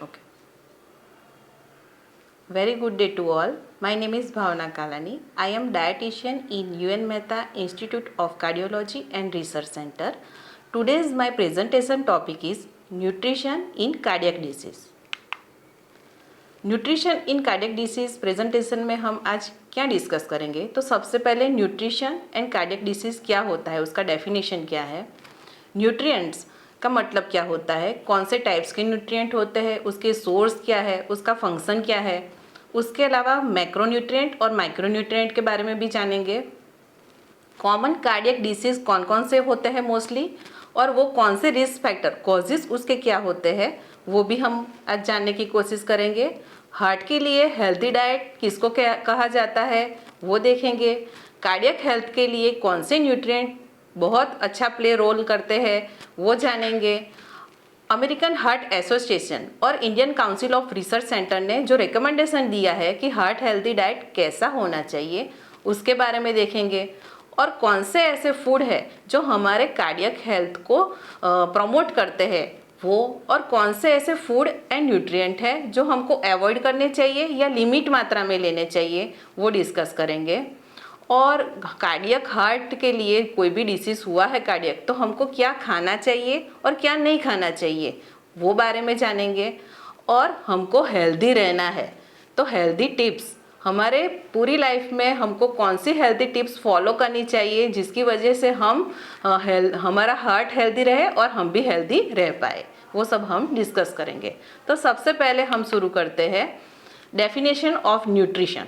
Okay. Very good day to all. My name is Bhavna Kalani. I am dietitian in UN Mehta Institute of Cardiology and Research Center. Today's my presentation topic is nutrition in cardiac disease. Nutrition in cardiac disease presentation में हम आज क्या discuss करेंगे, तो सबसे पहले nutrition and cardiac disease क्या होता है, उसका डेफिनेशन क्या है, न्यूट्रिएंट्स का मतलब क्या होता है, कौन से टाइप्स के न्यूट्रिएंट होते हैं, उसके सोर्स क्या है, उसका फंक्शन क्या है। उसके अलावा मैक्रोन्यूट्रिएंट और माइक्रोन्यूट्रिएंट के बारे में भी जानेंगे। कॉमन कार्डियक डिसीज़ कौन कौन से होते हैं मोस्टली, और वो कौन से रिस्क फैक्टर कॉजेज़ उसके क्या होते हैं, वो भी हम आज जानने की कोशिश करेंगे। हार्ट के लिए हेल्दी डाइट किसको क्या कहा जाता है वो देखेंगे। कार्डियक हेल्थ के लिए कौन से न्यूट्रिएंट बहुत अच्छा प्ले रोल करते हैं वो जानेंगे। अमेरिकन हार्ट एसोसिएशन और Indian council of research centre ने जो रिकमेंडेशन दिया है कि हार्ट हेल्दी डाइट कैसा होना चाहिए उसके बारे में देखेंगे। और कौन से ऐसे फूड है जो हमारे कार्डियक हेल्थ को प्रमोट करते हैं वो, और कौन से ऐसे फूड एंड न्यूट्रिएंट है जो हमको अवॉइड करने चाहिए या लिमिट मात्रा में लेने चाहिए वो डिस्कस करेंगे। और कार्डियक हार्ट के लिए कोई भी डिसीज़ हुआ है कार्डियक तो हमको क्या खाना चाहिए और क्या नहीं खाना चाहिए वो बारे में जानेंगे। और हमको हेल्दी रहना है तो हेल्दी टिप्स हमारे पूरी लाइफ में हमको कौन सी हेल्दी टिप्स फॉलो करनी चाहिए जिसकी वजह से हम हमारा हार्ट हेल्दी रहे और हम भी हेल्दी रह पाए, वो सब हम डिस्कस करेंगे। तो सबसे पहले हम शुरू करते हैं डेफिनेशन ऑफ न्यूट्रिशन।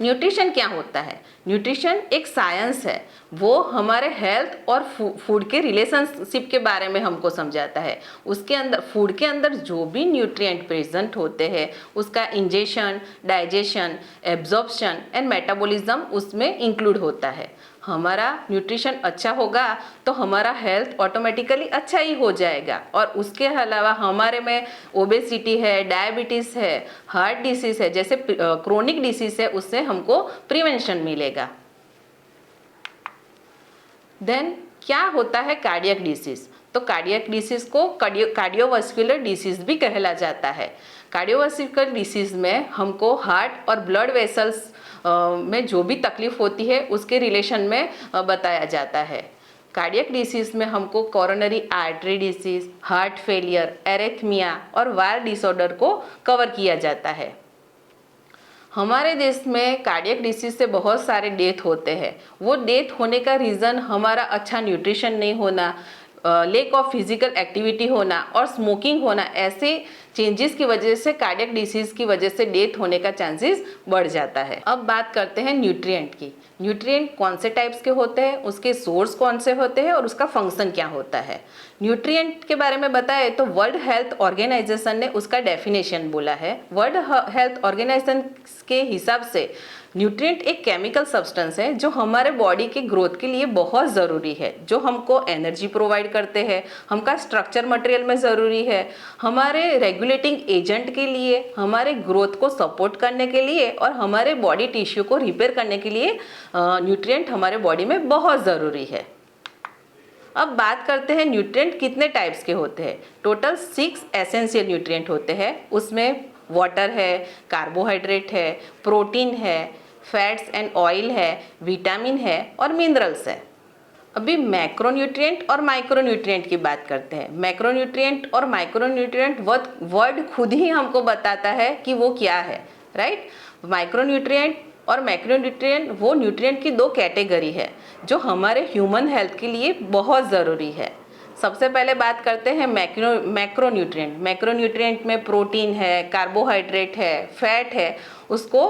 न्यूट्रिशन क्या होता है? न्यूट्रिशन एक साइंस है, वो हमारे हेल्थ और फूड के रिलेशनशिप के बारे में हमको समझाता है। उसके अंदर फूड के अंदर जो भी न्यूट्रिएंट प्रेजेंट होते हैं उसका ingestion, digestion, absorption and metabolism उसमें इंक्लूड होता है। हमारा न्यूट्रिशन अच्छा होगा तो हमारा हेल्थ ऑटोमेटिकली अच्छा ही हो जाएगा। और उसके अलावा हमारे में ओबेसिटी है, डायबिटीज़ है, हार्ट डिसीज़ है, जैसे क्रोनिक डिसीज़ है, उससे हमको प्रिवेंशन मिलेगा। देन क्या होता है कार्डियक डिसीज़? तो कार्डियक डिसीज़ को कार्डियोवास्कुलर डिसीज़ भी कहला जाता है। कार्डियोवास्कुलर डिसीज़ में हमको हार्ट और ब्लड वेसल्स में जो भी तकलीफ होती है उसके रिलेशन में बताया जाता है। कार्डियक डिसीज़ में हमको coronary artery disease, heart failure, arrhythmia और वायर डिसऑर्डर को कवर किया जाता है। हमारे देश में कार्डियक डिसीज़ से बहुत सारे डेथ होते हैं। वो डेथ होने का रीज़न हमारा अच्छा न्यूट्रिशन नहीं होना, लेक ऑफ फिजिकल एक्टिविटी होना और स्मोकिंग होना, ऐसे चेंजेस की वजह से कार्डियक डिसीज़ की वजह से डेथ होने का चांसेस बढ़ जाता है। अब बात करते हैं न्यूट्रिएंट की। न्यूट्रिएंट कौन से टाइप्स के होते हैं, उसके सोर्स कौन से होते हैं और उसका फंक्शन क्या होता है। न्यूट्रिएंट के बारे में बताए तो वर्ल्ड हेल्थ ऑर्गेनाइजेशन ने उसका डेफिनेशन बोला है। वर्ल्ड हेल्थ ऑर्गेनाइजेशन के हिसाब से न्यूट्रिएंट एक केमिकल सब्सटेंस है जो हमारे बॉडी के ग्रोथ के लिए बहुत ज़रूरी है, जो हमको एनर्जी प्रोवाइड करते हैं, हमका स्ट्रक्चर मटेरियल में ज़रूरी है, हमारे रेगुलेटिंग एजेंट के लिए, हमारे ग्रोथ को सपोर्ट करने के लिए और हमारे बॉडी टिश्यू को रिपेयर करने के लिए न्यूट्रिएंट हमारे बॉडी में बहुत ज़रूरी है। अब बात करते हैं न्यूट्रिएंट कितने टाइप्स के होते हैं। टोटल 6 एसेंशियल न्यूट्रिएंट होते हैं। उसमें वाटर है, कार्बोहाइड्रेट है, प्रोटीन है, फैट्स एंड ऑयल है, विटामिन है और मिनरल्स है। अभी मैक्रोन्यूट्रिएंट और माइक्रोन्यूट्रिएंट की बात करते हैं। मैक्रोन्यूट्रिएंट और माइक्रोन्यूट्रिएंट वर्ड खुद ही हमको बताता है कि वो क्या है, राइट। माइक्रोन्यूट्रिएंट और मैक्रोन्यूट्रिएंट वो न्यूट्रिएंट की 2 कैटेगरी है जो हमारे ह्यूमन हेल्थ के लिए बहुत ज़रूरी है। सबसे पहले बात करते हैं मैक्रोन्यूट्रिएंट। मैक्रोन्यूट्रिएंट में प्रोटीन है, कार्बोहाइड्रेट है, फैट है, उसको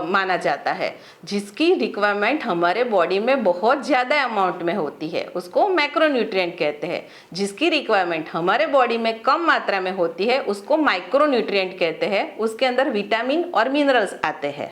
माना जाता है, जिसकी रिक्वायरमेंट हमारे बॉडी में बहुत ज़्यादा अमाउंट में होती है, उसको मैक्रोन्यूट्रिएंट कहते हैं। जिसकी रिक्वायरमेंट हमारे बॉडी में कम मात्रा में होती है उसको माइक्रोन्यूट्रिएंट कहते हैं। उसके अंदर विटामिन और मिनरल्स आते हैं।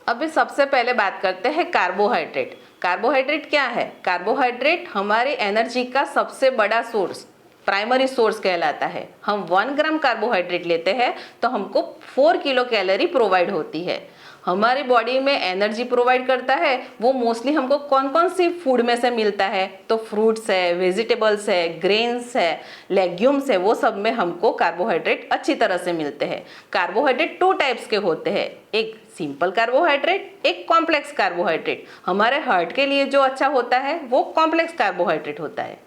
अभी सबसे पहले बात करते हैं कार्बोहाइड्रेट। कार्बोहाइड्रेट क्या है? कार्बोहाइड्रेट हमारी एनर्जी का सबसे बड़ा सोर्स, प्राइमरी सोर्स कहलाता है। हम 1 ग्राम कार्बोहाइड्रेट लेते हैं तो हमको 4 किलो कैलोरी प्रोवाइड होती है। हमारी बॉडी में एनर्जी प्रोवाइड करता है वो मोस्टली हमको कौन कौन सी फूड में से मिलता है, तो फ्रूट्स है, वेजिटेबल्स है, ग्रेन्स है, लेग्यूम्स है, वो सब में हमको कार्बोहाइड्रेट अच्छी तरह से मिलते हैं। कार्बोहाइड्रेट 2 टाइप्स के होते हैं, एक सिंपल कार्बोहाइड्रेट, एक कॉम्प्लेक्स कार्बोहाइड्रेट। हमारे हार्ट के लिए जो अच्छा होता है वो कॉम्प्लेक्स कार्बोहाइड्रेट होता है।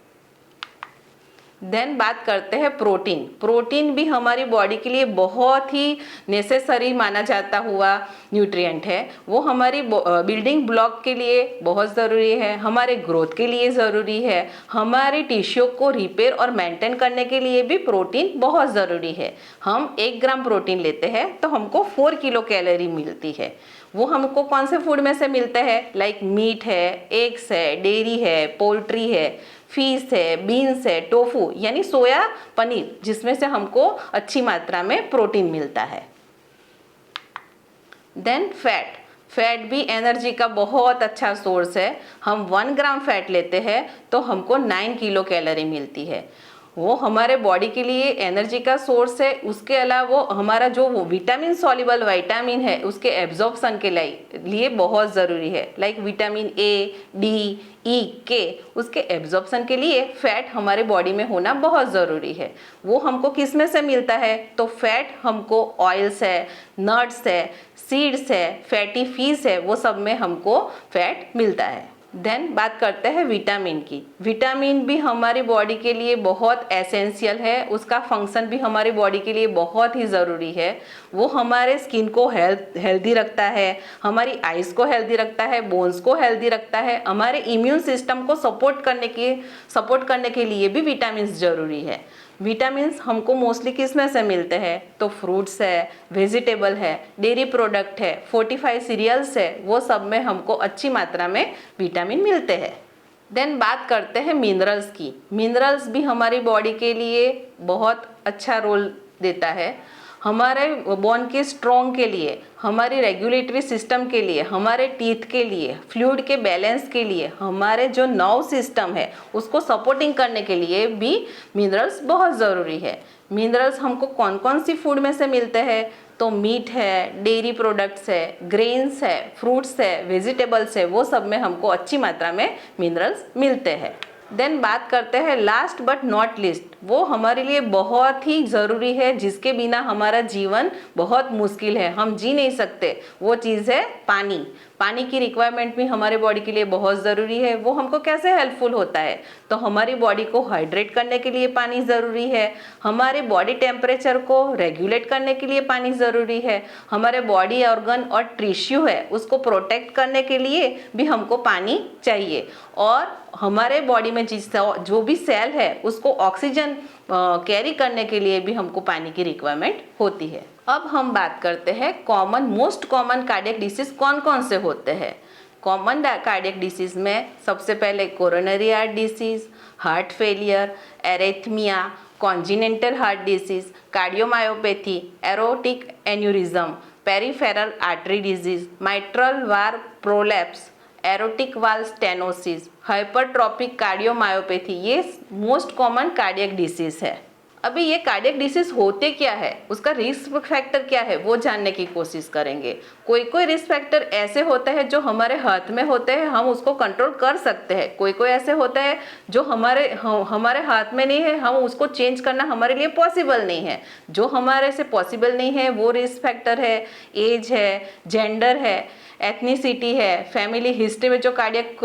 देन बात करते हैं प्रोटीन। प्रोटीन भी हमारी बॉडी के लिए बहुत ही नेसेसरी माना जाता हुआ न्यूट्रिएंट है। वो हमारी बिल्डिंग ब्लॉक के लिए बहुत ज़रूरी है, हमारे ग्रोथ के लिए ज़रूरी है, हमारे टिश्यू को रिपेयर और मेंटेन करने के लिए भी प्रोटीन बहुत ज़रूरी है। हम 1 ग्राम प्रोटीन लेते हैं तो हमको 4 किलो कैलोरी मिलती है। वो हमको कौन से फूड में से मिलते हैं, लाइक मीट है, एग्स है, डेयरी है, पोल्ट्री है, फिश है, बीन्स है, टोफू यानी सोया पनीर, जिसमें से हमको अच्छी मात्रा में प्रोटीन मिलता है। देन फैट भी एनर्जी का बहुत अच्छा सोर्स है। हम 1 ग्राम फैट लेते हैं तो हमको 9 किलो कैलोरी मिलती है। वो हमारे बॉडी के लिए एनर्जी का सोर्स है। उसके अलावा वो हमारा जो वो विटामिन सॉल्युबल विटामिन है उसके एब्जॉर्प्शन के लिए बहुत ज़रूरी है, लाइक विटामिन ए, डी, ई, के, उसके एब्जॉर्प्शन के लिए फैट हमारे बॉडी में होना बहुत ज़रूरी है। वो हमको किस में से मिलता है, तो फैट हमको ऑयल्स है, नट्स है, सीड्स है, फैटी फिश है, वो सब में हमको फैट मिलता है। देन बात करते हैं विटामिन की। विटामिन भी हमारी बॉडी के लिए बहुत एसेंशियल है, उसका फंक्शन भी हमारी बॉडी के लिए बहुत ही ज़रूरी है। वो हमारे स्किन को हेल्दी रखता है, हमारी आइज़ को हेल्दी रखता है, बोन्स को हेल्दी रखता है, हमारे इम्यून सिस्टम को सपोर्ट करने के लिए भी विटामिन ज़रूरी है। विटामिन्स हमको मोस्टली किस में से मिलते हैं, तो फ्रूट्स है, वेजिटेबल है, डेयरी प्रोडक्ट है, फोर्टिफाइड सीरियल्स है, वो सब में हमको अच्छी मात्रा में विटामिन मिलते हैं। देन बात करते हैं मिनरल्स की। मिनरल्स भी हमारी बॉडी के लिए बहुत अच्छा रोल देता है। हमारे बोन के स्ट्रॉन्ग के लिए, हमारी रेगुलेटरी सिस्टम के लिए, हमारे टीथ के लिए, फ्लूइड के बैलेंस के लिए, हमारे जो नर्व सिस्टम है उसको सपोर्टिंग करने के लिए भी मिनरल्स बहुत ज़रूरी है। मिनरल्स हमको कौन कौन सी फूड में से मिलते हैं, तो मीट है, डेयरी प्रोडक्ट्स है, ग्रेन्स है, फ्रूट्स है, वेजिटेबल्स है, वो सब में हमको अच्छी मात्रा में मिनरल्स मिलते हैं। देन बात करते हैं लास्ट बट नॉट लिस्ट, वो हमारे लिए बहुत ही ज़रूरी है, जिसके बिना हमारा जीवन बहुत मुश्किल है, हम जी नहीं सकते। वो चीज़ है पानी। पानी की रिक्वायरमेंट भी हमारे बॉडी के लिए बहुत ज़रूरी है। वो हमको कैसे हेल्पफुल होता है, तो हमारी बॉडी को हाइड्रेट करने के लिए पानी ज़रूरी है, हमारे बॉडी टेम्परेचर को रेगुलेट करने के लिए पानी ज़रूरी है, हमारे बॉडी ऑर्गन और टिश्यू है उसको प्रोटेक्ट करने के लिए भी हमको पानी चाहिए, और हमारे बॉडी में जो भी सेल है उसको ऑक्सीजन कैरी करने के लिए भी हमको पानी की रिक्वायरमेंट होती है। अब हम बात करते हैं मोस्ट कॉमन कार्डियक डिसीज कौन कौन से होते हैं। कॉमन कार्डियक डिसीज में सबसे पहले coronary heart disease, heart failure, arrhythmia, congenital heart disease, cardiomyopathy, aortic aneurysm, peripheral artery disease, mitral valve prolapse, aortic valve stenosis, hypertrophic cardiomyopathy, ये मोस्ट कॉमन कार्डियक डिसीज है। अभी ये कार्डियक डिसीज होते क्या है, उसका रिस्क फैक्टर क्या है, वो जानने की कोशिश करेंगे। कोई रिस्क फैक्टर ऐसे होते हैं जो हमारे हाथ में होते हैं, हम उसको कंट्रोल कर सकते हैं। कोई ऐसे होता है जो हमारे हाथ में नहीं है, हम उसको चेंज करना हमारे लिए पॉसिबल नहीं है। जो हमारे से पॉसिबल नहीं है वो रिस्क फैक्टर है, एज है, जेंडर है, एथनिसिटी है, फैमिली हिस्ट्री में जो कार्डियक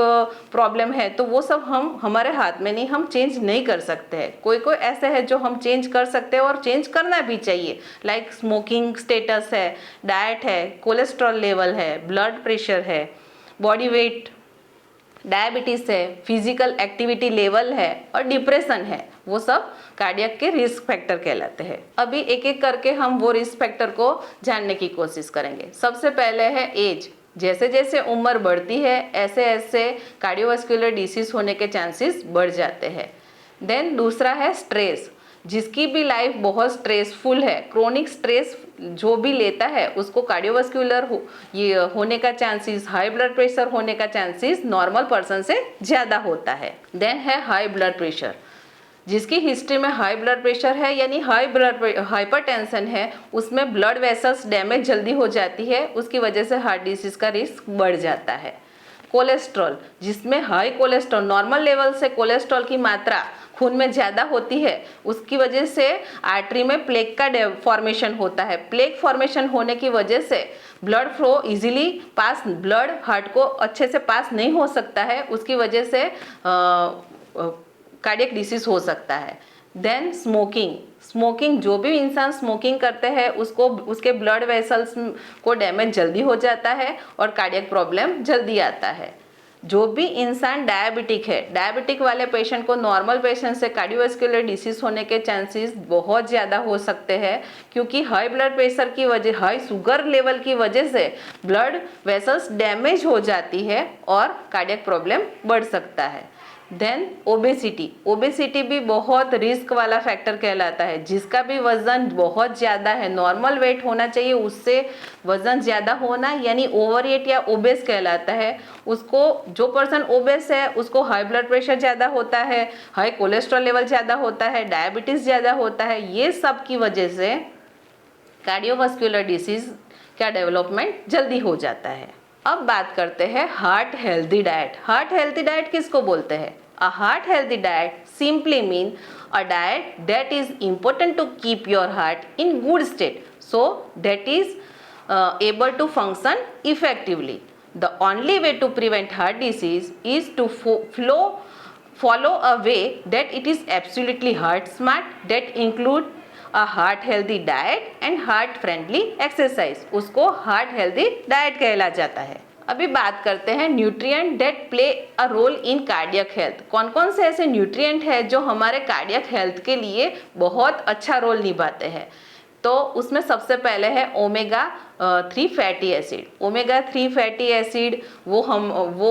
प्रॉब्लम है, तो वो सब हमारे हाथ में नहीं, हम चेंज नहीं कर सकते हैं। कोई ऐसे है जो हम चेंज कर सकते हैं और चेंज करना भी चाहिए, लाइक स्मोकिंग स्टेटस है, डाइट है, कोलेस्ट्रॉल लेवल है, ब्लड प्रेशर है, बॉडी वेट, डायबिटीज़ है, फिजिकल एक्टिविटी लेवल है और डिप्रेशन है। वो सब कार्डियक के रिस्क फैक्टर कहलाते हैं। अभी एक एक करके हम वो रिस्क फैक्टर को जानने की कोशिश करेंगे। सबसे पहले है एज। जैसे जैसे उम्र बढ़ती है ऐसे ऐसे कार्डियोवास्कुलर डिसीज होने के चांसेस बढ़ जाते हैं। देन दूसरा है स्ट्रेस। जिसकी भी लाइफ बहुत स्ट्रेसफुल है, क्रोनिक स्ट्रेस जो भी लेता है उसको कार्डियोवास्कुलर होने का चांसेस, हाई ब्लड प्रेशर होने का चांसेस नॉर्मल पर्सन से ज़्यादा होता है। देन है हाई ब्लड प्रेशर। जिसकी हिस्ट्री में हाई ब्लड प्रेशर है यानी हाइपरटेंशन है, उसमें ब्लड वेसल्स डैमेज जल्दी हो जाती है, उसकी वजह से हार्ट डिसीज का रिस्क बढ़ जाता है। कोलेस्ट्रॉल, जिसमें हाई कोलेस्ट्रॉल, नॉर्मल लेवल से कोलेस्ट्रॉल की मात्रा खून में ज़्यादा होती है, उसकी वजह से आर्टरी में प्लेक का फॉर्मेशन होता है। प्लेक फॉर्मेशन होने की वजह से blood flow easily pass, blood heart को अच्छे से पास नहीं हो सकता है, उसकी वजह से कार्डियक डिसीज हो सकता है। देन स्मोकिंग, जो भी इंसान स्मोकिंग करते हैं उसको, उसके ब्लड वेसल्स को डैमेज जल्दी हो जाता है और कार्डियक प्रॉब्लम जल्दी आता है। जो भी इंसान डायबिटिक है, डायबिटिक वाले पेशेंट को नॉर्मल पेशेंट से कार्डियोवास्कुलर डिसीज होने के चांसेस बहुत ज़्यादा हो सकते हैं, क्योंकि हाई ब्लड प्रेशर की वजह, हाई शुगर लेवल की वजह से ब्लड वेसल्स डैमेज हो जाती है और कार्डियक प्रॉब्लम बढ़ सकता है। देन ओबेसिटी भी बहुत रिस्क वाला फैक्टर कहलाता है। जिसका भी वजन बहुत ज़्यादा है, नॉर्मल वेट होना चाहिए, उससे वजन ज़्यादा होना यानी ओवरवेट या ओबेस कहलाता है। उसको, जो पर्सन ओबेस है उसको हाई ब्लड प्रेशर ज़्यादा होता है, हाई कोलेस्ट्रॉल लेवल ज़्यादा होता है, डायबिटीज़ ज़्यादा होता है। ये सब की वजह से कार्डियोवास्कुलर डिसीज का डेवलपमेंट जल्दी हो जाता है। अब बात करते हैं heart healthy diet. Heart healthy diet किसको बोलते हैं? A heart healthy diet simply mean a diet that is important to keep your heart in good state so that is able to function effectively. The only way to prevent heart disease is to follow a way that it is absolutely heart smart, that include a heart healthy diet and heart friendly exercise. उसको heart healthy diet कहला जाता है। अभी बात करते हैं nutrient that play a role in cardiac health. कौन कौन से ऐसे न्यूट्रिएंट है जो हमारे कार्डियक हेल्थ के लिए बहुत अच्छा रोल निभाते हैं? तो उसमें सबसे पहले है omega 3 fatty acid. Omega 3 fatty acid वो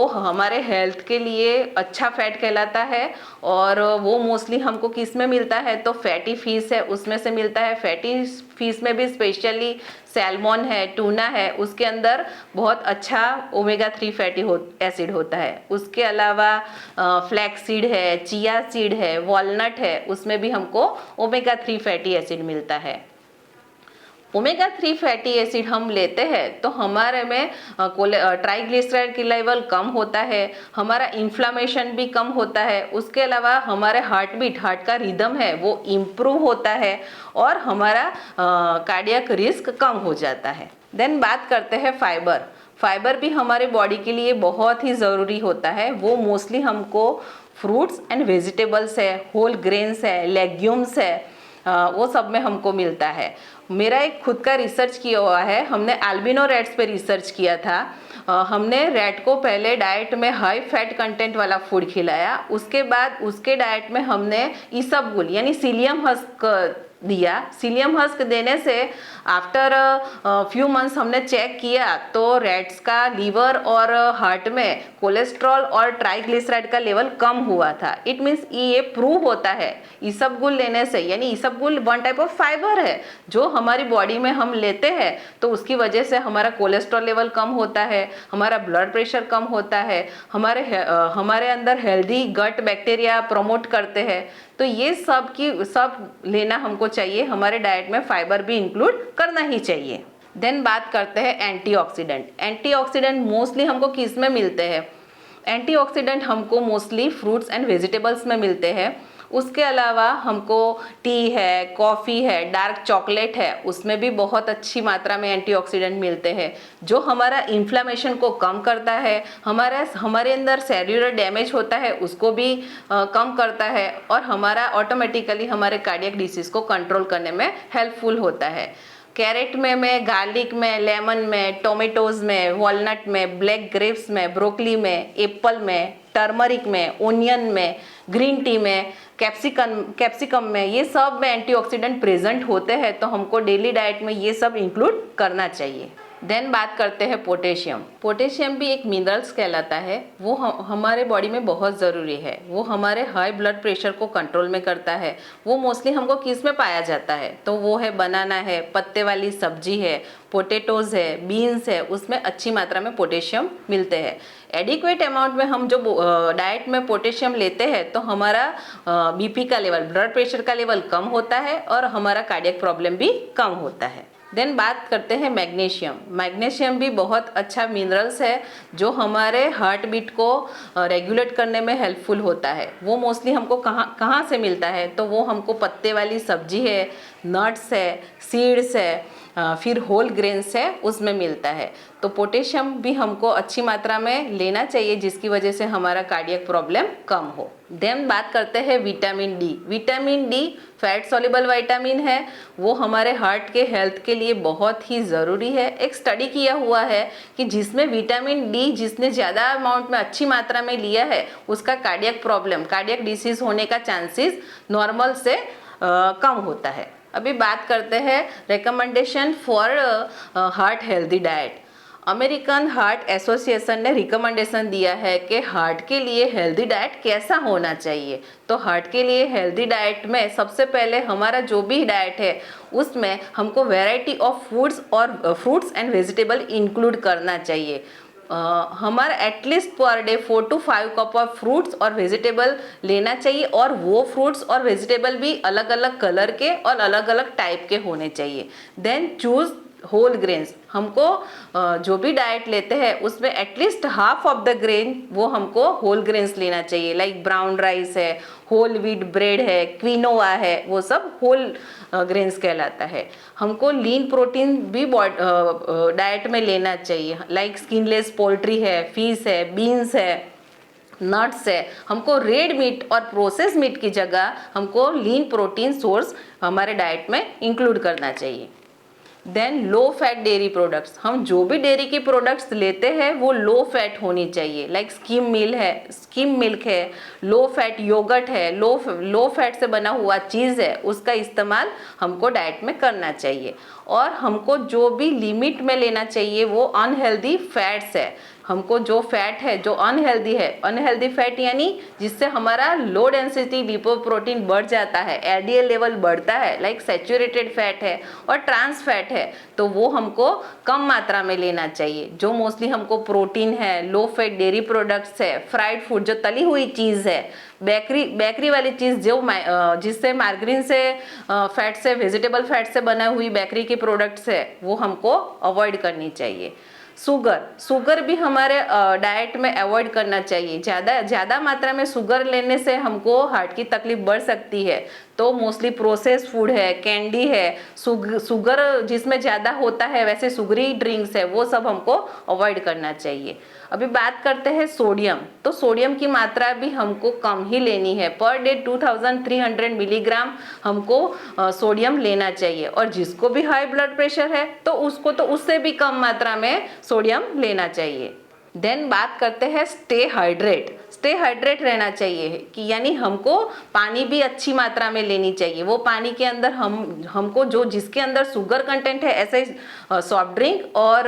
हमारे हेल्थ के लिए अच्छा फैट कहलाता है और वो मोस्टली हमको किस में मिलता है? तो फैटी फिश है उसमें से मिलता है। फैटी फिश में भी स्पेशली सैल्मन है, टूना है, उसके अंदर बहुत अच्छा ओमेगा 3 फैटी एसिड होता है। उसके अलावा फ्लैक्स सीड है, चिया सीड है, वॉलनट है, उसमें भी हमको ओमेगा 3 फैटी एसिड मिलता है। ओमेगा 3 फैटी एसिड हम लेते हैं तो हमारे में ट्राइग्लिसराइड की लेवल कम होता है, हमारा इन्फ्लामेशन भी कम होता है, उसके अलावा हमारे हार्ट का रिदम है वो इम्प्रूव होता है और हमारा कार्डियक रिस्क कम हो जाता है। देन बात करते हैं फाइबर भी हमारे बॉडी के लिए बहुत ही ज़रूरी होता है। वो मोस्टली हमको फ्रूट्स एंड वेजिटेबल्स है, होल ग्रेन्स है, लेग्यूम्स है, वो सब में हमको मिलता है। मेरा एक खुद का रिसर्च किया हुआ है, हमने अल्बिनो रैट्स पे रिसर्च किया था। हमने रैट को पहले डाइट में हाई फैट कंटेंट वाला फूड खिलाया, उसके बाद उसके डाइट में हमने इसबगुल यानी सीलियम हस्क दिया। सीलियम हस्क देने से आफ्टर फ्यू मंथ्स हमने चेक किया तो रैट्स का लीवर और हार्ट में कोलेस्ट्रॉल और ट्राइग्लिसराइड का लेवल कम हुआ था। इट मीन्स ये प्रूव होता है इसबगुल लेने से, यानी isabgol one type of fibre है जो हमारी बॉडी में हम लेते हैं तो उसकी वजह से हमारा कोलेस्ट्रॉल लेवल कम होता है, हमारा ब्लड प्रेशर कम होता है, हमारे अंदर हेल्दी गट बैक्टीरिया प्रमोट करते हैं। तो ये सब लेना हमको चाहिए, हमारे डाइट में फाइबर भी इंक्लूड करना ही चाहिए। देन बात करते हैं एंटीऑक्सीडेंट। एंटीऑक्सीडेंट मोस्टली हमको किस में मिलते हैं? एंटीऑक्सीडेंट हमको मोस्टली फ्रूट्स एंड वेजिटेबल्स में मिलते हैं। उसके अलावा हमको टी है, कॉफ़ी है, डार्क चॉकलेट है, उसमें भी बहुत अच्छी मात्रा में एंटीऑक्सीडेंट मिलते हैं जो हमारा इन्फ्लामेशन को कम करता है, हमारे अंदर सेल्यूलर डैमेज होता है उसको भी कम करता है और हमारा ऑटोमेटिकली हमारे कार्डियक डिसीज़ को कंट्रोल करने में हेल्पफुल होता है। कैरेट में, गार्लिक में, लेमन में, टोमेटोज़ में, वॉलनट में, ब्लैक ग्रेप्स में, ब्रोकली में, एप्पल में, टर्मरिक में, ओनियन में, ग्रीन टी में, कैप्सिकम में, ये सब में एंटीऑक्सीडेंट प्रेजेंट होते हैं तो हमको डेली डाइट में ये सब इंक्लूड करना चाहिए। देन बात करते हैं पोटेशियम। पोटेशियम भी एक मिनरल्स कहलाता है। वो हमारे बॉडी में बहुत ज़रूरी है। वो हमारे हाई ब्लड प्रेशर को कंट्रोल में करता है। वो मोस्टली हमको किस में पाया जाता है, तो वो है बनाना है, पत्ते वाली सब्जी है, पोटैटोज़ है, बीन्स है, उसमें अच्छी मात्रा में पोटेशियम मिलते हैं। एडिक्वेट अमाउंट में हम जो डाइट में पोटेशियम लेते हैं तो हमारा बीपी का लेवल, ब्लड प्रेशर का लेवल कम होता है और हमारा कार्डियक प्रॉब्लम भी कम होता है। देन बात करते हैं मैग्नीशियम। मैग्नीशियम भी बहुत अच्छा मिनरल्स है जो हमारे हार्ट बीट को रेगुलेट करने में हेल्पफुल होता है। वो मोस्टली हमको कहाँ से मिलता है, तो वो हमको पत्ते वाली सब्जी है, नट्स है, सीड्स है, फिर होल ग्रेन्स है, उसमें मिलता है। तो पोटेशियम भी हमको अच्छी मात्रा में लेना चाहिए जिसकी वजह से हमारा कार्डियक प्रॉब्लम कम हो। देन बात करते हैं vitamin D. Vitamin D fat soluble vitamin है। वो हमारे हार्ट के हेल्थ के लिए बहुत ही ज़रूरी है। एक स्टडी किया हुआ है कि जिसमें विटामिन डी जिसने ज़्यादा अमाउंट में अच्छी मात्रा में लिया है उसका कार्डियक प्रॉब्लम, कार्डियक डिसीज़ होने का चांसेस नॉर्मल से कम होता है। अभी बात करते हैं recommendation for heart healthy diet. American heart association ने रिकमेंडेशन दिया है कि हार्ट के लिए हेल्दी डाइट कैसा होना चाहिए। तो हार्ट के लिए हेल्दी डाइट में सबसे पहले हमारा जो भी डाइट है उसमें हमको वैरायटी ऑफ फूड्स और फ्रूट्स एंड वेजिटेबल इंक्लूड करना चाहिए। हमारा at least per day 4 to 5 cup of fruits और वेजिटेबल लेना चाहिए और वो फ्रूट्स और वेजिटेबल भी अलग अलग कलर के और अलग अलग टाइप के होने चाहिए। Then choose whole grains. हमको जो भी डाइट लेते हैं उसमें at least half of the grain वो हमको होल ग्रेन्स लेना चाहिए। लाइक ब्राउन राइस है, होल व्हीट ब्रेड है, क्विनोआ है, वो सब होल ग्रेन्स कहलाता है। हमको लीन प्रोटीन भी डाइट में लेना चाहिए। लाइक स्किनलेस पोल्ट्री है, फिश है, बीन्स है, नट्स है। हमको रेड मीट और प्रोसेस मीट की जगह हमको लीन प्रोटीन सोर्स हमारे डाइट में इंक्लूड करना चाहिए। Then low fat dairy products. हम जो भी डेयरी के प्रोडक्ट्स लेते हैं वो लो फैट होनी चाहिए। लाइक स्किम मिल्क है, लो फैट योगर्ट है, लो फैट से बना हुआ चीज़ है, उसका इस्तेमाल हमको डाइट में करना चाहिए। और हमको जो भी लिमिट में लेना चाहिए वो अनहेल्दी फैट्स है। हमको जो फैट है जो अनहेल्दी है, अनहेल्दी फैट यानी जिससे हमारा लो डेंसिटी लिपोप्रोटीन बढ़ जाता है, एलडीएल लेवल बढ़ता है, लाइक सैचुरेटेड फैट है और ट्रांस फैट है, तो वो हमको कम मात्रा में लेना चाहिए। जो मोस्टली हमको प्रोटीन है, लो फैट डेयरी प्रोडक्ट्स है, फ्राइड फूड जो तली हुई चीज़ है, बेकरी वाली चीज़ जो जिससे मार्गरीन से फैट से, वेजिटेबल फैट से बना हुई बेकरी के प्रोडक्ट्स है, वो हमको अवॉइड करनी चाहिए। शुगर भी हमारे डाइट में अवॉइड करना चाहिए। ज़्यादा मात्रा में शुगर लेने से हमको हार्ट की तकलीफ बढ़ सकती है। तो मोस्टली प्रोसेस फूड है, कैंडी है, शुगर जिसमें ज़्यादा होता है, वैसे शुगरी ड्रिंक्स है, वो सब हमको अवॉइड करना चाहिए। अभी बात करते हैं सोडियम। तो सोडियम की मात्रा भी हमको कम ही लेनी है। पर डे 2300 मिलीग्राम हमको सोडियम लेना चाहिए। और जिसको भी हाई ब्लड प्रेशर है तो उसको तो उससे भी कम मात्रा में सोडियम लेना चाहिए। देन बात करते हैं स्टे हाइड्रेट रहना चाहिए कि यानी हमको पानी भी अच्छी मात्रा में लेनी चाहिए। वो पानी के अंदर हमको जो जिसके अंदर शुगर कंटेंट है, ऐसे सॉफ्ट ड्रिंक और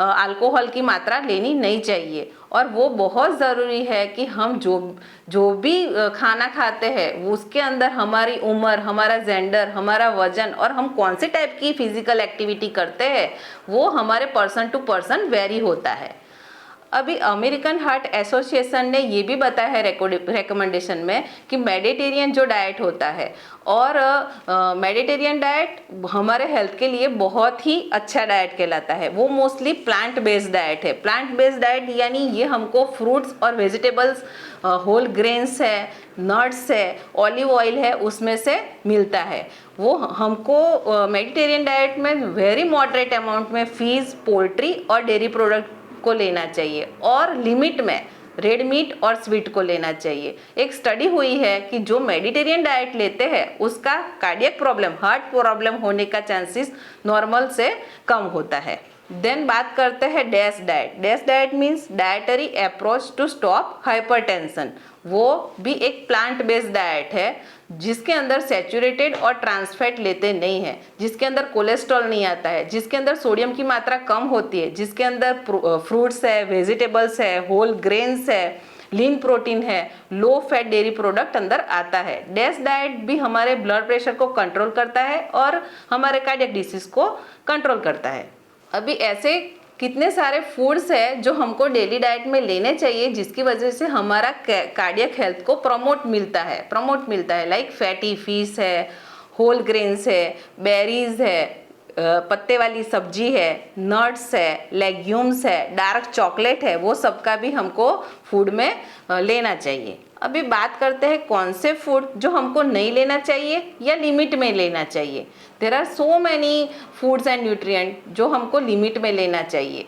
अल्कोहल की मात्रा लेनी नहीं चाहिए। और वो बहुत ज़रूरी है कि हम जो भी खाना खाते हैं उसके अंदर हमारी उम्र, हमारा जेंडर, हमारा वजन और हम कौन से टाइप की फिजिकल एक्टिविटी करते हैं वो हमारे पर्सन टू पर्सन वेरी होता है। अभी अमेरिकन हार्ट एसोसिएशन ने ये भी बताया है रिकमेंडेशन में कि मेडिटेरियन जो डाइट होता है और मेडिटेरियन डाइट हमारे हेल्थ के लिए बहुत ही अच्छा डाइट कहलाता है। वो मोस्टली प्लांट बेस्ड डाइट है। प्लांट बेस्ड डाइट यानी ये हमको फ्रूट्स और वेजिटेबल्स, होल ग्रेन्स है, नट्स है, ऑलिव ऑयल है, उसमें से मिलता है। वो हमको मेडिटेरियन डाइट में वेरी मॉडरेट अमाउंट में फिश, पोल्ट्री और डेयरी प्रोडक्ट को लेना चाहिए और लिमिट में रेड मीट और स्वीट को लेना चाहिए। एक स्टडी हुई है कि जो मेडिटेरियन डाइट लेते हैं उसका कार्डियक प्रॉब्लम, हार्ट प्रॉब्लम होने का चांसेस नॉर्मल से कम होता है। देन बात करते हैं dash diet. Dash diet means dietary approach to stop hypertension. वो भी एक प्लांट बेस्ड डाइट है जिसके अंदर सैचुरेटेड और ट्रांस फैट लेते नहीं है, जिसके अंदर कोलेस्ट्रॉल नहीं आता है, जिसके अंदर सोडियम की मात्रा कम होती है, जिसके अंदर फ्रूट्स है, वेजिटेबल्स है, होल ग्रेन्स है, लीन प्रोटीन है, लो फैट डेयरी प्रोडक्ट अंदर आता है। डैश डाइट भी हमारे ब्लड प्रेशर को कंट्रोल करता है और हमारे कार्डियक डिसीज को कंट्रोल करता है। अभी ऐसे कितने सारे फूड्स है जो हमको डेली डाइट में लेने चाहिए जिसकी वजह से हमारा कार्डियक हेल्थ को प्रमोट मिलता है। लाइक फैटी फिश है, होल ग्रेन्स है, बेरीज है, पत्ते वाली सब्जी है, नट्स है, लेग्यूम्स है, डार्क चॉकलेट है, वो सब का भी हमको फूड में लेना चाहिए। अभी बात करते हैं कौन से फूड जो हमको नहीं लेना चाहिए या लिमिट में लेना चाहिए। There are so many foods and nutrient जो हमको लिमिट में लेना चाहिए।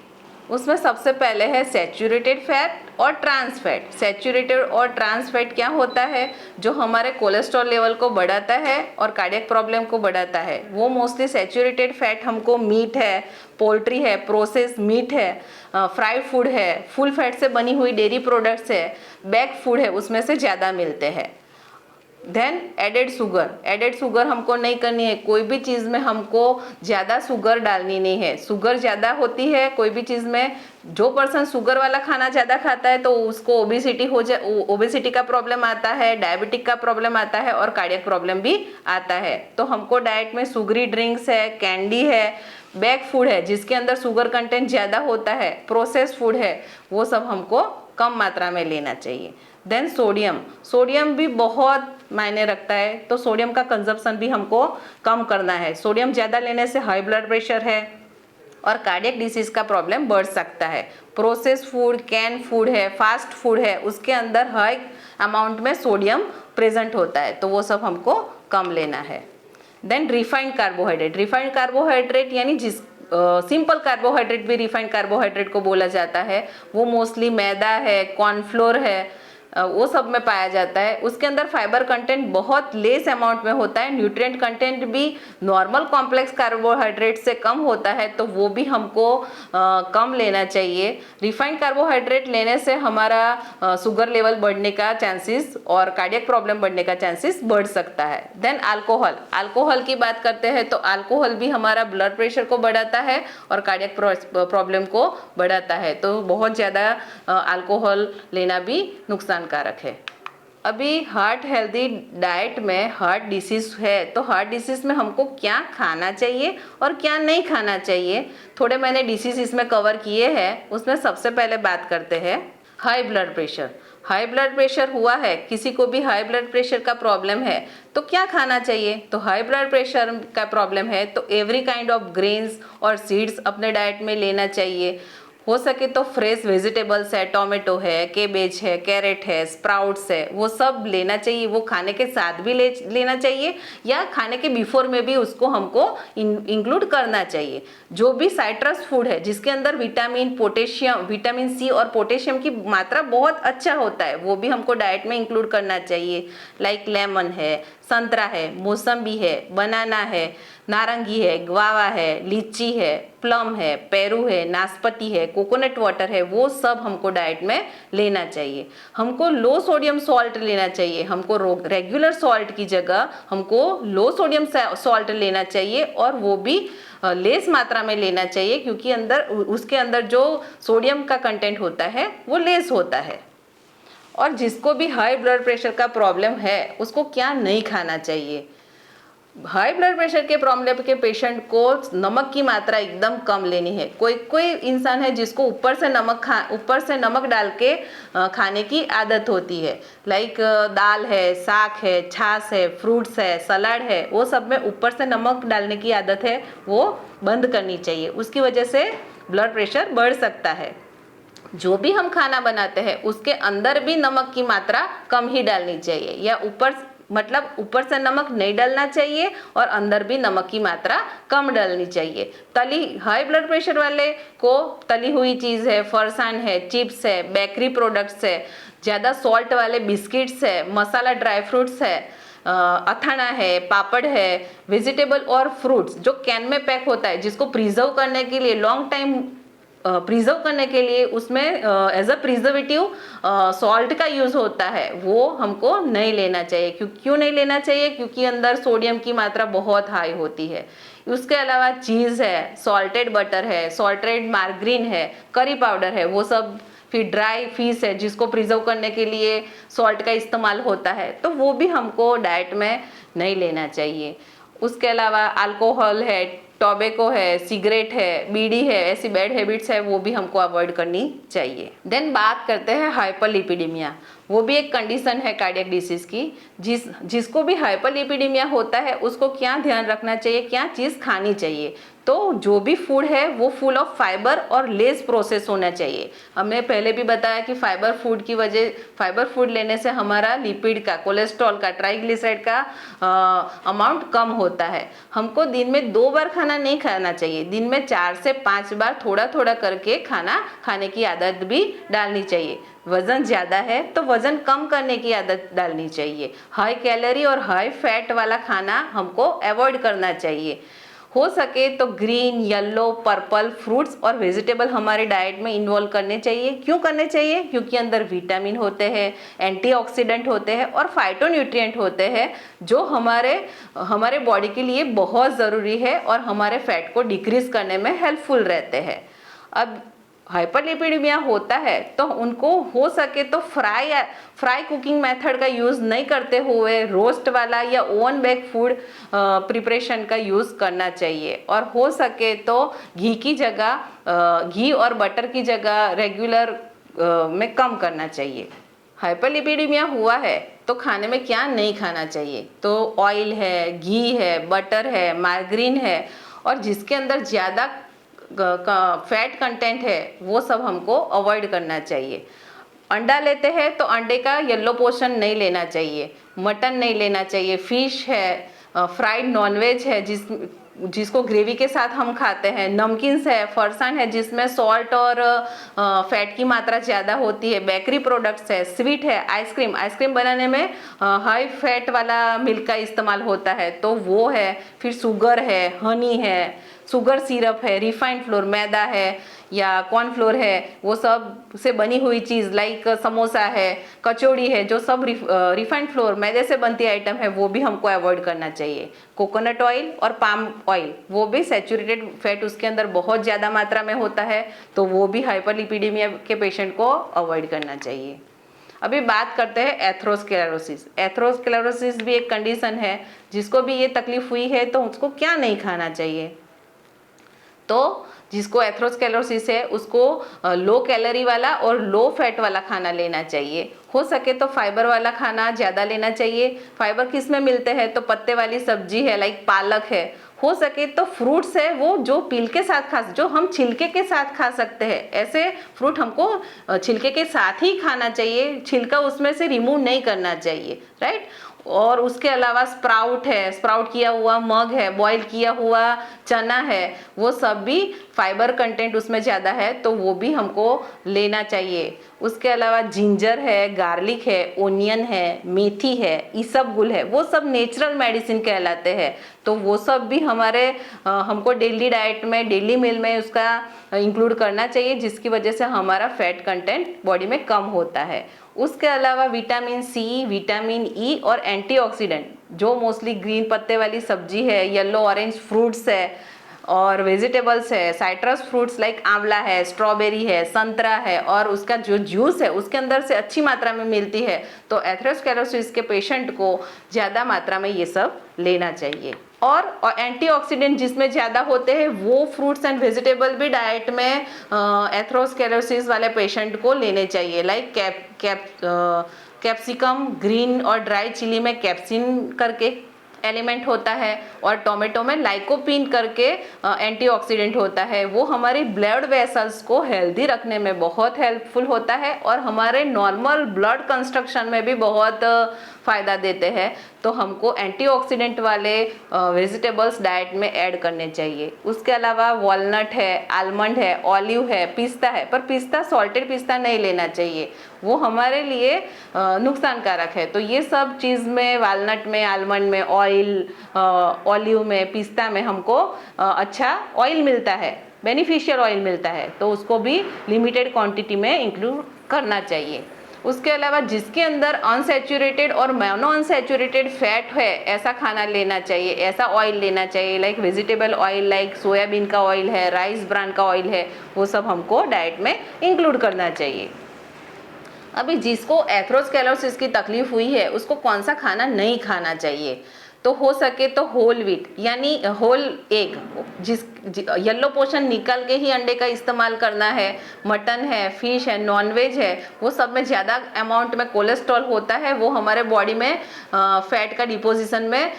उसमें सबसे पहले है सैचुरेटेड फैट और ट्रांस फैट। सैचुरेटेड और ट्रांस फैट क्या होता है? जो हमारे कोलेस्ट्रॉल लेवल को बढ़ाता है और कार्डियक प्रॉब्लम को बढ़ाता है। वो मोस्टली सैचुरेटेड फैट हमको मीट है, पोल्ट्री है, प्रोसेस मीट है, फ्राइड फूड है, फुल फैट से बनी हुई डेयरी प्रोडक्ट्स है, बेक फूड है, उसमें से ज़्यादा मिलते हैं। देन एडेड शुगर हमको नहीं करनी है। कोई भी चीज़ में हमको ज़्यादा शुगर डालनी नहीं है। शुगर ज़्यादा होती है कोई भी चीज़ में, जो पर्सन शुगर वाला खाना ज़्यादा खाता है तो उसको ओबेसिटी का प्रॉब्लम आता है, डायबिटिक का प्रॉब्लम आता है और कार्डियक प्रॉब्लम भी आता है। तो हमको डाइट में शुगरी ड्रिंक्स है, कैंडी है, बेक फूड है जिसके अंदर शुगर कंटेंट ज़्यादा होता है, प्रोसेस फूड है, वो सब हमको कम मात्रा में लेना चाहिए। देन सोडियम भी बहुत मायने रखता है, तो सोडियम का कंजप्शन भी हमको कम करना है। सोडियम ज़्यादा लेने से हाई ब्लड प्रेशर है और कार्डियक डिसीज़ का प्रॉब्लम बढ़ सकता है। प्रोसेस फूड, कैन फूड है, फास्ट फूड है, उसके अंदर हाई अमाउंट में सोडियम प्रेजेंट होता है, तो वो सब हमको कम लेना है। देन रिफाइंड कार्बोहाइड्रेट यानी सिंपल कार्बोहाइड्रेट भी रिफाइंड कार्बोहाइड्रेट को बोला जाता है। वो मोस्टली मैदा है, कॉर्नफ्लोर है, वो सब में पाया जाता है। उसके अंदर फाइबर कंटेंट बहुत लेस अमाउंट में होता है, न्यूट्रिएंट कंटेंट भी नॉर्मल कॉम्प्लेक्स कार्बोहाइड्रेट से कम होता है, तो वो भी हमको कम लेना चाहिए। रिफाइंड कार्बोहाइड्रेट लेने से हमारा शुगर लेवल बढ़ने का चांसेस और कार्डियक प्रॉब्लम बढ़ने का चांसेस बढ़ सकता है। देन अल्कोहल की बात करते हैं तो अल्कोहल भी हमारा ब्लड प्रेशर को बढ़ाता है और कार्डियक प्रॉब्लम को बढ़ाता है, तो बहुत ज़्यादा अल्कोहल लेना भी नुकसानकारक है। अभी हार्ट हेल्दी डाइट में हार्ट डिसीज़ है, तो हार्ट डिसीज़ में हमको क्या खाना चाहिए और क्या नहीं खाना चाहिए, थोड़े मैंने डिसीज़ इसमें कवर किए हैं। उसमें सबसे पहले बात करते हैं हाई ब्लड प्रेशर हुआ है, किसी को भी हाई ब्लड प्रेशर का प्रॉब्लम है तो क्या खाना चाहिए? तो हाई ब्लड प्रेशर का प्रॉब्लम है तो एवरी काइंड ऑफ ग्रेन्स और सीड्स अपने डाइट में लेना चाहिए। हो सके तो फ्रेश वेजिटेबल्स है, टोमेटो है, केबेज है, कैरेट है, स्प्राउट्स है, वो सब लेना चाहिए। वो खाने के साथ भी लेना चाहिए या खाने के बिफोर में भी उसको हमको इंक्लूड करना चाहिए। जो भी साइट्रस फूड है जिसके अंदर विटामिन सी और पोटेशियम की मात्रा बहुत अच्छा होता है, वो भी हमको डाइट में इंक्लूड करना चाहिए। लाइक लेमन है, संतरा है, मौसम्बी है, बनाना है, नारंगी है, ग्वावा है, लीची है, प्लम है, पेरू है, नाशपाती है, कोकोनट वाटर है, वो सब हमको डाइट में लेना चाहिए। हमको लो सोडियम सॉल्ट लेना चाहिए। हमको रेगुलर सॉल्ट की जगह हमको लो सोडियम सॉल्ट लेना चाहिए और वो भी लेस मात्रा में लेना चाहिए, क्योंकि उसके अंदर जो सोडियम का कंटेंट होता है वो लेस होता है। और जिसको भी हाई ब्लड प्रेशर का प्रॉब्लम है उसको क्या नहीं खाना चाहिए? हाई ब्लड प्रेशर के प्रॉब्लम के पेशेंट को नमक की मात्रा एकदम कम लेनी है। कोई इंसान है जिसको ऊपर से नमक डाल के खाने की आदत होती है। लाइक दाल है, साग है, छाछ है, फ्रूट्स है, सलाद है, वो सब में ऊपर से नमक डालने की आदत है, वो बंद करनी चाहिए। उसकी वजह से ब्लड प्रेशर बढ़ सकता है। जो भी हम खाना बनाते हैं उसके अंदर भी नमक की मात्रा कम ही डालनी चाहिए, या ऊपर से नमक नहीं डालना चाहिए और अंदर भी नमक की मात्रा कम डालनी चाहिए। हाई ब्लड प्रेशर वाले को तली हुई चीज़ है, फरसान है, चिप्स है, बेकरी प्रोडक्ट्स है, ज़्यादा सॉल्ट वाले बिस्किट्स है, मसाला ड्राई फ्रूट्स है, अथाना है, पापड़ है, वेजिटेबल और फ्रूट्स जो कैन में पैक होता है, जिसको प्रिजर्व करने के लिए लॉन्ग टाइम प्रिजर्व करने के लिए उसमें एज अ प्रिजर्वेटिव सॉल्ट का यूज होता है, वो हमको नहीं लेना चाहिए। क्यों नहीं लेना चाहिए? क्योंकि अंदर सोडियम की मात्रा बहुत हाई होती है। उसके अलावा चीज़ है, सॉल्टेड बटर है, सॉल्टेड मार्गरीन है, करी पाउडर है, वो सब, फिर ड्राई फिश है जिसको प्रिजर्व करने के लिए सॉल्ट का इस्तेमाल होता है, तो वो भी हमको डाइट में नहीं लेना चाहिए। उसके अलावा अल्कोहल है, टोबैको है, सिगरेट है, बीड़ी है, ऐसी बैड हैबिट्स है, वो भी हमको अवॉइड करनी चाहिए। देन बात करते हैं हाइपरलिपिडेमिया। वो भी एक कंडीशन है कार्डियक डिसीज की। जिसको भी हाइपरलिपिडेमिया होता है उसको क्या ध्यान रखना चाहिए, क्या चीज़ खानी चाहिए? तो जो भी फूड है वो फुल ऑफ फाइबर और लेस प्रोसेस होना चाहिए। हमने पहले भी बताया कि फाइबर फूड लेने से हमारा लिपिड का, कोलेस्ट्रॉल का, ट्राइग्लिसराइड का अमाउंट कम होता है। हमको दिन में 2 बार खाना नहीं खाना चाहिए, दिन में 4 से 5 बार थोड़ा थोड़ा करके खाना खाने की आदत भी डालनी चाहिए। वजन ज़्यादा है तो वजन कम करने की आदत डालनी चाहिए। हाई कैलोरी और हाई फैट वाला खाना हमको अवॉइड करना चाहिए। हो सके तो ग्रीन, येलो, पर्पल फ्रूट्स और वेजिटेबल हमारे डाइट में इन्वॉल्व करने चाहिए। क्यों करने चाहिए? क्योंकि अंदर विटामिन होते हैं, एंटीऑक्सीडेंट होते हैं और फाइटोन्यूट्रिएंट होते हैं जो हमारे बॉडी के लिए बहुत ज़रूरी है और हमारे फैट को डिक्रीज करने में हेल्पफुल रहते हैं। अब हाइपरलिपिडेमिया होता है तो उनको हो सके तो फ्राई कुकिंग मेथड का यूज़ नहीं करते हुए रोस्ट वाला या ओवन बेक फूड प्रिपरेशन का यूज़ करना चाहिए। और हो सके तो घी और बटर की जगह रेगुलर में कम करना चाहिए। हाइपरलिपिडेमिया हुआ है तो खाने में क्या नहीं खाना चाहिए? तो ऑयल है, घी है, बटर है, मार्गरीन है और जिसके अंदर ज़्यादा फैट कंटेंट है वो सब हमको अवॉइड करना चाहिए। अंडा लेते हैं तो अंडे का येलो पोर्शन नहीं लेना चाहिए, मटन नहीं लेना चाहिए, फिश है, फ्राइड नॉनवेज है जिसको ग्रेवी के साथ हम खाते हैं, नमकीन्स है, फरसान है जिसमें सॉल्ट और फैट की मात्रा ज़्यादा होती है, बेकरी प्रोडक्ट्स है, स्वीट है, आइसक्रीम बनाने में हाई फैट वाला मिल्क का इस्तेमाल होता है तो वो है, फिर शुगर है, हनी है, शुगर सिरप है, रिफाइंड फ्लोर, मैदा है या कॉर्नफ्लोर है, वो सब से बनी हुई चीज़ लाइक समोसा है, कचौड़ी है, जो सब रिफाइंड फ्लोर मैदे से बनती आइटम है वो भी हमको अवॉइड करना चाहिए। कोकोनट ऑयल और पाम ऑयल वो भी सैचुरेटेड फैट उसके अंदर बहुत ज़्यादा मात्रा में होता है तो वो भी हाइपरलिपिडेमिया के पेशेंट को अवॉइड करना चाहिए। अभी बात करते हैं एथेरोस्क्लेरोसिस। एथेरोस्क्लेरोसिस भी एक कंडीशन है, जिसको भी ये तकलीफ हुई है तो उसको क्या नहीं खाना चाहिए? तो जिसको एथेरोस्क्लेरोसिस है उसको लो कैलोरी वाला और लो फैट वाला खाना लेना चाहिए। हो सके तो फाइबर वाला खाना ज़्यादा लेना चाहिए। फाइबर किस में मिलते हैं? तो पत्ते वाली सब्जी है लाइक पालक है, हो सके तो फ्रूट्स है वो जो पील के साथ जो हम छिलके के साथ खा सकते हैं, ऐसे फ्रूट हमको छिलके के साथ ही खाना चाहिए, छिलका उसमें से रिमूव नहीं करना चाहिए, राइट। और उसके अलावा स्प्राउट है, स्प्राउट किया हुआ मग है, बॉईल किया हुआ चना है, वो सब भी फाइबर कंटेंट उसमें ज़्यादा है तो वो भी हमको लेना चाहिए। उसके अलावा जिंजर है, गार्लिक है, ओनियन है, मेथी है, इसबगुल है, वो सब नेचुरल मेडिसिन कहलाते हैं तो वो सब भी हमको डेली डाइट में, डेली मील में उसका इंक्लूड करना चाहिए, जिसकी वजह से हमारा फैट कंटेंट बॉडी में कम होता है। उसके अलावा विटामिन सी, विटामिन ई और एंटीऑक्सीडेंट जो मोस्टली ग्रीन पत्ते वाली सब्जी है, येलो ऑरेंज फ्रूट्स है और वेजिटेबल्स है, साइट्रस फ्रूट्स लाइक आंवला है, स्ट्रॉबेरी है, संतरा है और उसका जो जूस है उसके अंदर से अच्छी मात्रा में मिलती है तो एथेरोस्क्लेरोसिस के पेशेंट को ज़्यादा मात्रा में ये सब लेना चाहिए। और एंटीऑक्सीडेंट जिसमें ज़्यादा होते हैं वो फ्रूट्स एंड वेजिटेबल भी डाइट में एथेरोस्क्लेरोसिस वाले पेशेंट को लेने चाहिए लाइक कैप्सिकम, ग्रीन और ड्राई चिली में कैप्सिन करके एलिमेंट होता है और टोमेटो में लाइकोपीन करके एंटीऑक्सीडेंट होता है। वो हमारी ब्लड वेसल्स को हेल्दी रखने में बहुत हेल्पफुल होता है और हमारे नॉर्मल ब्लड कंस्ट्रक्शन में भी बहुत फ़ायदा देते हैं, तो हमको एंटीऑक्सीडेंट वाले वेजिटेबल्स डाइट में ऐड करने चाहिए। उसके अलावा वॉलनट है, आलमंड है, ऑलिव है, पिस्ता है, पर पिस्ता सॉल्टेड पिस्ता नहीं लेना चाहिए, वो हमारे लिए नुकसानकारक है। तो ये सब चीज़ में, वालनट में, आलमंड में, ऑलिव में, पिस्ता में हमको अच्छा ऑयल मिलता है, बेनिफिशियल ऑयल मिलता है, तो उसको भी लिमिटेड क्वांटिटी में इंक्लूड करना चाहिए। उसके अलावा जिसके अंदर अनसैचुरेटेड और मोनो अनसैचुरेटेड फैट है, ऐसा खाना लेना चाहिए, ऐसा ऑयल लेना चाहिए, like vegetable oil, like soybean का ऑयल है, राइस ब्रान का ऑयल है, वो सब हमको डाइट में इंक्लूड करना चाहिए। अभी जिसको एथेरोस्क्लेरोसिस की तकलीफ हुई है, उसको कौन सा खाना नहीं खाना चाहिए, तो हो सके तो होल व्हीट यानी होल एग, जिस येलो पोर्शन निकाल के ही अंडे का इस्तेमाल करना है। मटन है, फिश है, नॉनवेज है, वो सब में ज़्यादा अमाउंट में कोलेस्ट्रॉल होता है, वो हमारे बॉडी में फैट का डिपोजिशन में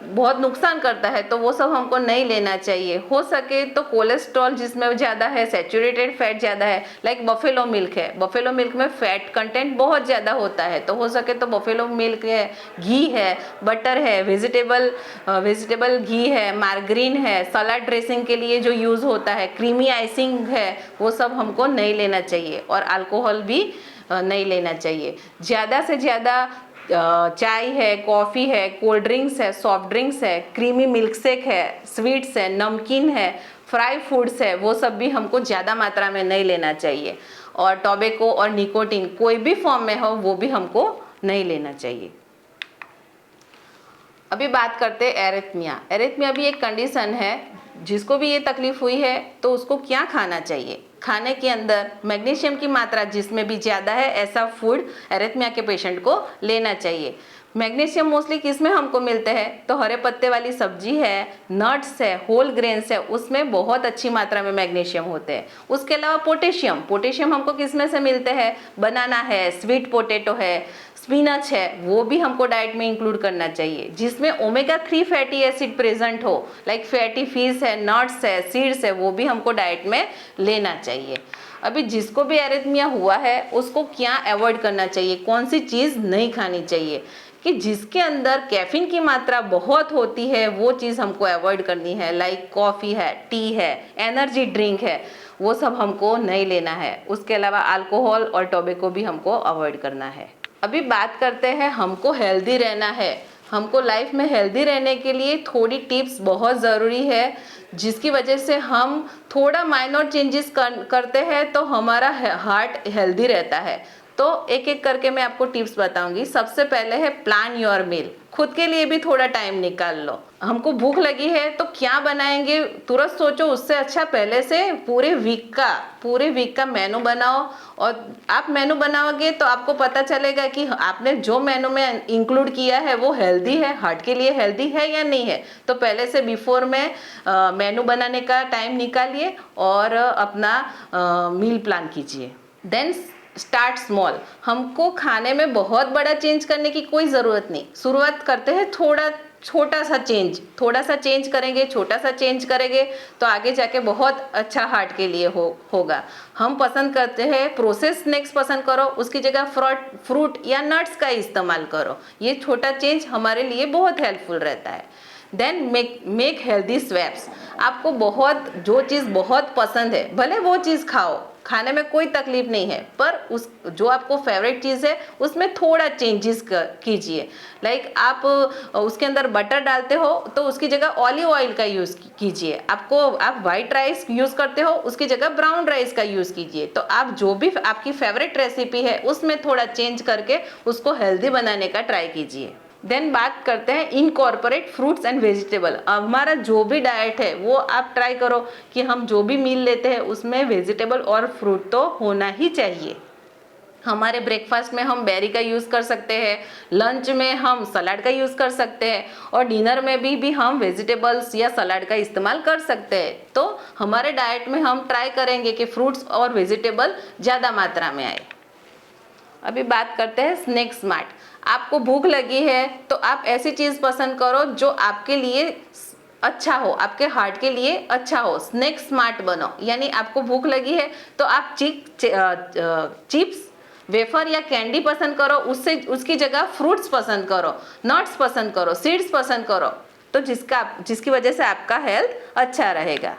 बहुत नुकसान करता है, तो वो सब हमको नहीं लेना चाहिए। हो सके तो कोलेस्ट्रॉल जिसमें ज़्यादा है, सैचुरेटेड फैट ज़्यादा है, लाइक बफेलो मिल्क है, बफेलो मिल्क में फैट कंटेंट बहुत ज़्यादा होता है, तो हो सके तो बफेलो मिल्क है, घी है, बटर है, वेजिटेबल घी है, मार्गरीन है, सलाद ड्रेसिंग के लिए जो यूज़ होता है, क्रीमी आइसिंग है, वो सब हमको नहीं लेना चाहिए। और अल्कोहल भी नहीं लेना चाहिए। ज़्यादा से ज़्यादा चाय है, कॉफ़ी है, कोल्ड ड्रिंक्स है, सॉफ्ट ड्रिंक्स है, क्रीमी मिल्क शेक है, स्वीट्स है, नमकीन है, फ्राई फूड्स है, वो सब भी हमको ज़्यादा मात्रा में नहीं लेना चाहिए। और टोबैको और निकोटीन कोई भी फॉर्म में हो, वो भी हमको नहीं लेना चाहिए। अभी बात करते हैं एरिथमिया। एरिथमिया भी एक कंडीशन है, जिसको भी ये तकलीफ हुई है तो उसको क्या खाना चाहिए। खाने के अंदर मैग्नीशियम की मात्रा जिसमें भी ज़्यादा है, ऐसा फूड एरिथमिया के पेशेंट को लेना चाहिए। मैग्नीशियम मोस्टली किस में हमको मिलते हैं, तो हरे पत्ते वाली सब्जी है, नट्स है, होल ग्रेन्स है, उसमें बहुत अच्छी मात्रा में मैग्नीशियम होते हैं। उसके अलावा पोटेशियम हमको किस में से मिलते हैं, बनाना है, स्वीट पोटैटो है, स्पिनच है, वो भी हमको डाइट में इंक्लूड करना चाहिए। जिसमें ओमेगा 3 फैटी एसिड प्रेजेंट हो, लाइक फैटी फिश है, नट्स है, सीड्स है, वो भी हमको डाइट में लेना चाहिए। अभी जिसको भी एरिथमिया हुआ है उसको क्या अवॉइड करना चाहिए, कौन सी चीज़ नहीं खानी चाहिए, कि जिसके अंदर कैफीन की मात्रा बहुत होती है वो चीज़ हमको अवॉइड करनी है, लाइक कॉफ़ी है, टी है, एनर्जी ड्रिंक है, वो सब हमको नहीं लेना है। उसके अलावा अल्कोहल और टोबैको भी हमको अवॉइड करना है। अभी बात करते हैं, हमको हेल्दी रहना है, हमको लाइफ में हेल्दी रहने के लिए थोड़ी टिप्स बहुत ज़रूरी है, जिसकी वजह से हम थोड़ा माइनर चेंजेस करते हैं तो हमारा हार्ट हेल्दी रहता है। तो एक एक करके मैं आपको टिप्स बताऊंगी। सबसे पहले है प्लान योर मील, खुद के लिए भी थोड़ा टाइम निकाल लो। हमको भूख लगी है तो क्या बनाएंगे तुरंत सोचो, उससे अच्छा पहले से पूरे वीक का मेनू बनाओ। और आप मेनू बनाओगे तो आपको पता चलेगा कि आपने जो मेनू में इंक्लूड किया है वो हेल्दी है, हार्ट के लिए हेल्दी है या नहीं है। तो पहले से बिफोर में मेनू बनाने का टाइम निकालिए और अपना मील प्लान कीजिए। देन स्टार्ट स्मॉल, हमको खाने में बहुत बड़ा चेंज करने की कोई ज़रूरत नहीं। शुरुआत करते हैं छोटा सा चेंज करेंगे, छोटा सा चेंज करेंगे तो आगे जाके बहुत अच्छा हार्ट के लिए होगा। हम पसंद करते हैं प्रोसेस स्नैक्स पसंद करो, उसकी जगह फ्रूट या नट्स का इस्तेमाल करो। ये छोटा चेंज हमारे लिए बहुत हेल्पफुल रहता है। देन मेक हेल्दी स्वैप्स, आपको जो चीज़ बहुत पसंद है भले वो चीज़ खाओ, खाने में कोई तकलीफ नहीं है, पर जो आपको फेवरेट चीज़ है उसमें थोड़ा चेंजेस कीजिए। लाइक आप उसके अंदर बटर डालते हो तो उसकी जगह ऑलिव ऑयल का यूज़ कीजिए। आप वाइट राइस यूज़ करते हो, उसकी जगह ब्राउन राइस का यूज़ कीजिए। तो आप जो भी आपकी फेवरेट रेसिपी है उसमें थोड़ा चेंज करके उसको हेल्दी बनाने का ट्राई कीजिए। देन बात करते हैं इनकॉर्पोरेट फ्रूट्स एंड वेजिटेबल। हमारा जो भी डाइट है वो आप ट्राई करो कि हम जो भी मील लेते हैं उसमें वेजिटेबल और फ्रूट तो होना ही चाहिए। हमारे ब्रेकफास्ट में हम बेरी का यूज़ कर सकते हैं, लंच में हम सलाद का यूज़ कर सकते हैं और डिनर में भी हम वेजिटेबल्स या सलाद का इस्तेमाल कर सकते हैं। तो हमारे डाइट में हम ट्राई करेंगे कि फ्रूट्स और वेजिटेबल ज़्यादा मात्रा में आए। अभी बात करते हैं स्नैक स्मार्ट। आपको भूख लगी है तो आप ऐसी चीज़ पसंद करो जो आपके लिए अच्छा हो, आपके हार्ट के लिए अच्छा हो। स्नैक स्मार्ट बनो, यानी आपको भूख लगी है तो आप चिप्स, वेफर या कैंडी पसंद करो, उससे उसकी जगह फ्रूट्स पसंद करो, नट्स पसंद करो, सीड्स पसंद करो, तो जिसकी वजह से आपका हेल्थ अच्छा रहेगा।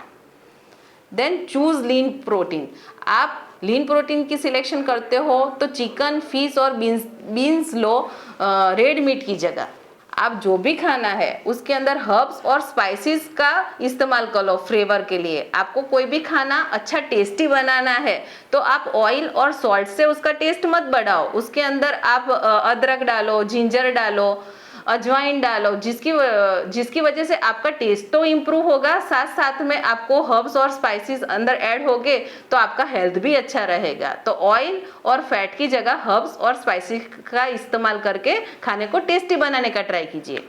Then choose lean protein. आप लीन प्रोटीन की सिलेक्शन करते हो तो चिकन, फिश और बीन्स लो रेड मीट की जगह। आप जो भी खाना है उसके अंदर हर्ब्स और स्पाइसेस का इस्तेमाल कर लो फ्लेवर के लिए। आपको कोई भी खाना अच्छा टेस्टी बनाना है तो आप ऑयल और सॉल्ट से उसका टेस्ट मत बढ़ाओ। उसके अंदर आप अदरक डालो, जिंजर डालो, अजवाइन डालो, जिसकी वजह से आपका टेस्ट तो इम्प्रूव होगा, साथ साथ में आपको हर्ब्स और स्पाइसेस अंदर ऐड होगे तो आपका हेल्थ भी अच्छा रहेगा। तो ऑयल और फैट की जगह हर्ब्स और स्पाइसेस का इस्तेमाल करके खाने को टेस्टी बनाने का ट्राई कीजिए।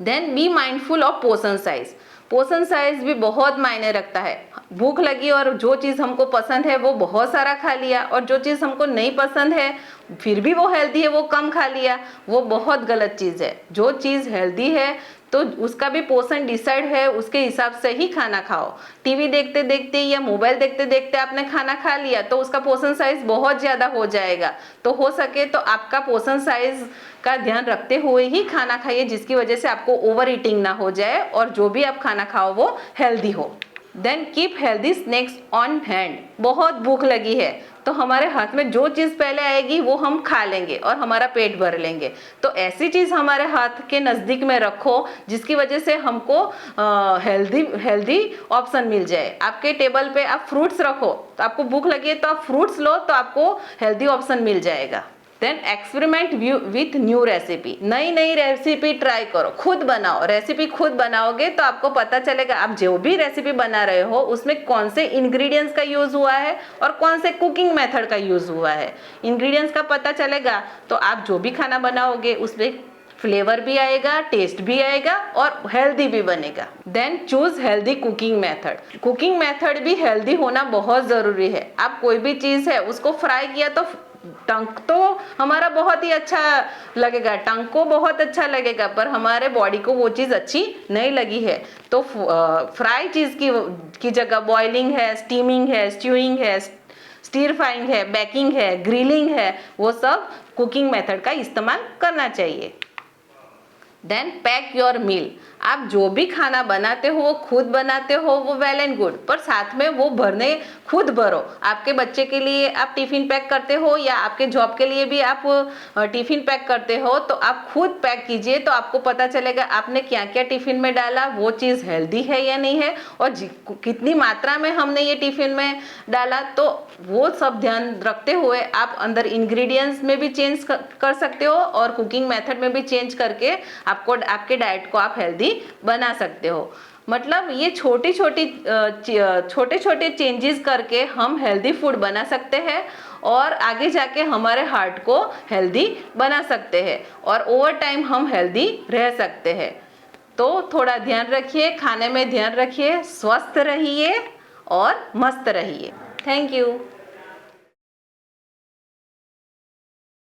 Then be mindful of portion size. Portion size भी बहुत मायने रखता है। भूख लगी और जो चीज़ हमको पसंद है वो बहुत सारा खा लिया, और जो चीज़ हमको नहीं पसंद है फिर भी वो हेल्दी है वो कम खा लिया, वो बहुत गलत चीज़ है। जो चीज़ हेल्दी है तो उसका भी पोर्शन डिसाइड है, उसके हिसाब से ही खाना खाओ। टीवी देखते देखते या मोबाइल देखते देखते आपने खाना खा लिया तो उसका पोर्शन साइज बहुत ज़्यादा हो जाएगा। तो हो सके तो आपका पोर्शन साइज का ध्यान रखते हुए ही खाना खाइए, जिसकी वजह से आपको ओवर ईटिंग ना हो जाए और जो भी आप खाना खाओ वो हेल्दी हो। Then keep healthy snacks on hand. बहुत भूख लगी है तो हमारे हाथ में जो चीज़ पहले आएगी वो हम खा लेंगे और हमारा पेट भर लेंगे। तो ऐसी चीज़ हमारे हाथ के नज़दीक में रखो जिसकी वजह से हमको हेल्दी ऑप्शन मिल जाए। आपके टेबल पे आप फ्रूट्स रखो, तो आपको भूख लगी है तो आप फ्रूट्स लो, तो आपको हेल्दी ऑप्शन मिल जाएगा। Then experiment with new recipe. नई नई रेसिपी ट्राई करो, खुद बनाओ। रेसिपी खुद बनाओगे तो आपको पता चलेगा आप जो भी रेसिपी बना रहे हो उसमें कौन से इंग्रेडिएंट्स का यूज हुआ है और कौन से कुकिंग मेथड का यूज हुआ है। इंग्रेडिएंट्स का पता चलेगा तो आप जो भी खाना बनाओगे उसमें फ्लेवर भी आएगा, टेस्ट भी आएगा और हेल्दी भी बनेगा। Then choose healthy cooking method. Cooking method भी हेल्दी होना बहुत ज़रूरी है। आप कोई भी चीज़ है उसको फ्राई किया तो टंग तो हमारा बहुत ही अच्छा लगेगा, टंग को बहुत अच्छा लगेगा, पर हमारे बॉडी को वो चीज़ अच्छी नहीं लगी है। तो फ्राई चीज़ की जगह बॉइलिंग है, स्टीमिंग है, स्ट्यूइंग है, स्टीर फ्राइंग है, बेकिंग है, ग्रिलिंग है, वो सब कुकिंग मेथड का इस्तेमाल करना चाहिए। Then pack your meal. आप जो भी खाना बनाते हो वो खुद बनाते हो, वो वेल एंड गुड, पर साथ में वो भरने खुद भरो। आपके बच्चे के लिए आप टिफ़िन पैक करते हो या आपके जॉब के लिए भी आप टिफ़िन पैक करते हो तो आप खुद पैक कीजिए, तो आपको पता चलेगा आपने क्या क्या टिफ़िन में डाला, वो चीज़ हेल्दी है या नहीं है, और कितनी मात्रा में हमने ये टिफ़िन में डाला। तो वो सब ध्यान रखते हुए आप अंदर इंग्रेडिएंट्स में भी चेंज कर सकते हो और कुकिंग मेथड में भी चेंज करके आपके डाइट को आप हेल्दी बना सकते हो। मतलब ये छोटे छोटे चेंजेस करके हम हेल्दी फूड बना सकते हैं और आगे जाके हमारे हार्ट को हेल्दी बना सकते हैं और ओवर टाइम हम हेल्दी रह सकते हैं। तो थोड़ा ध्यान रखिए, खाने में ध्यान रखिए, स्वस्थ रहिए और मस्त रहिए। Thank you.